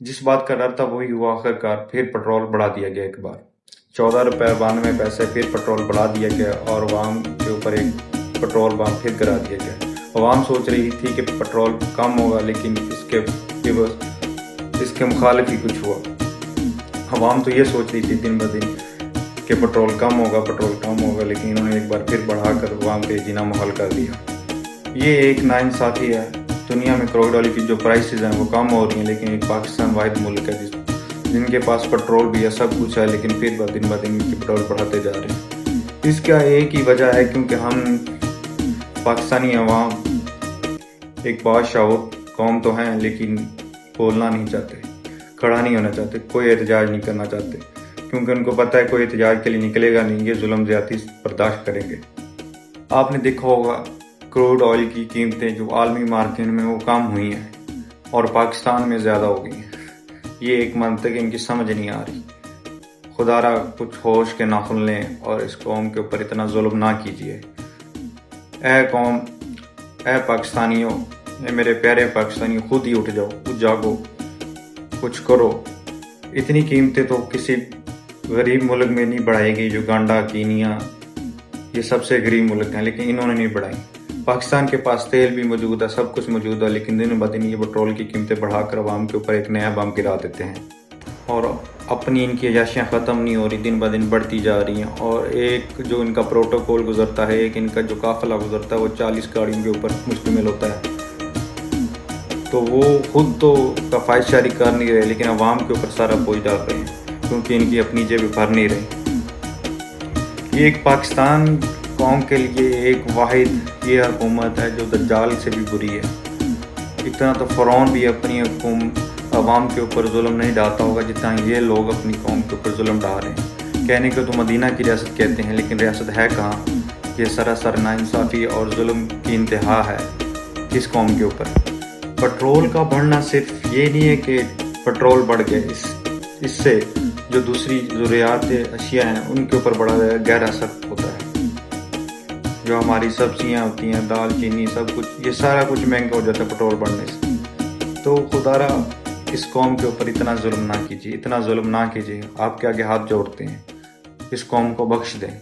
جس بات کا ڈر تھا وہی ہوا، آخرکار پھر پٹرول بڑھا دیا گیا ایک بار، 14 روپے 92 پیسے پھر پٹرول بڑھا دیا گیا اور عوام کے اوپر ایک پٹرول بم پھر گرا دیا گیا۔ عوام سوچ رہی تھی کہ پٹرول کم ہوگا، لیکن اس کے مخالف ہی کچھ ہوا۔ عوام تو یہ سوچ رہی تھی دن بدن کہ پٹرول کم ہوگا، لیکن انہوں نے ایک بار پھر بڑھا کر عوام کے جینا محال کر دیا۔ یہ ایک ناانصافی ہے۔ دنیا میں کروڈ آئل کی جو پرائسز ہیں وہ کم ہو رہی ہیں، لیکن ایک پاکستان واحد ملک ہے جن کے پاس پٹرول بھی ہے، سب کچھ ہے، لیکن پھر دن بدن کی پٹرول بڑھاتے جا رہے ہیں۔ اس کا ایک ہی وجہ ہے کیونکہ ہم پاکستانی عوام ایک بادشاہ قوم تو ہیں، لیکن بولنا نہیں چاہتے، کھڑا نہیں ہونا چاہتے، کوئی احتجاج نہیں کرنا چاہتے، کیونکہ ان کو پتہ ہے کوئی احتجاج کے لیے نکلے گا نہیں، یہ ظلم زیادتی برداشت کریں گے۔ آپ نے دیکھا ہوگا کروڈ آئل کی قیمتیں جو عالمی مارکیٹ میں وہ کم ہوئی ہیں اور پاکستان میں زیادہ ہو گئی ہیں۔ یہ ایک منطق ان کی سمجھ نہیں آ رہی۔ خدا را کچھ ہوش کے ناخن لیں اور اس قوم کے اوپر اتنا ظلم نہ کیجیے۔ اے قوم، اے پاکستانیوں، اے میرے پیارے پاکستانیوں، خود ہی اٹھ جاؤ، جاگو، کچھ کرو۔ اتنی قیمتیں تو کسی غریب ملک میں نہیں بڑھائے گی، جو گانڈا، کینیا، یہ سب سے غریب ملک ہیں، لیکن انہوں نے نہیں بڑھائی۔ پاکستان کے پاس تیل بھی موجود ہے، سب کچھ موجود ہے، لیکن دن بدن یہ پٹرول کی قیمتیں بڑھا کر عوام کے اوپر ایک نیا بم گرا دیتے ہیں، اور اپنی ان کی عیاشیاں ختم نہیں ہو رہی، دن بدن بڑھتی جا رہی ہیں۔ اور ایک جو ان کا پروٹوکول گزرتا ہے، ایک ان کا جو قافلہ گزرتا ہے، وہ 40 گاڑیوں کے اوپر مشتمل ہوتا ہے، تو وہ خود تو کفایت شاری کر نہیں رہے، لیکن عوام کے اوپر سارا بوجھ ڈال رہے ہیں، کیونکہ ان کی اپنی جیب بھر نہیں رہی۔ یہ ایک پاکستان قوم کے لیے ایک واحد یہ حکومت ہے جو دجال سے بھی بری ہے۔ اتنا تو فرعون بھی اپنی عوام کے اوپر ظلم نہیں ڈالتا ہوگا جتنا یہ لوگ اپنی قوم کے اوپر ظلم ڈال رہے ہیں۔ کہنے کو تو مدینہ کی ریاست کہتے ہیں، لیکن ریاست ہے کہاں؟ یہ سراسر ناانصافی اور ظلم کی انتہا ہے اس قوم کے اوپر۔ پٹرول کا بڑھنا صرف یہ نہیں ہے کہ پٹرول بڑھ گئے، اس سے جو دوسری ضروریات اشیاء ہیں ان کے اوپر بڑا گہرا اثر ہوتا ہے۔ جو ہماری سبزیاں ہوتی ہیں، دال، چینی، سب کچھ، یہ سارا کچھ مہنگا ہو جاتا ہے پٹرول بڑھنے سے۔ تو خدا را اس قوم کے اوپر اتنا ظلم نہ کیجیے، اتنا ظلم نہ کیجیے۔ آپ کے آگے ہاتھ جوڑتے ہیں، اس قوم کو بخش دیں۔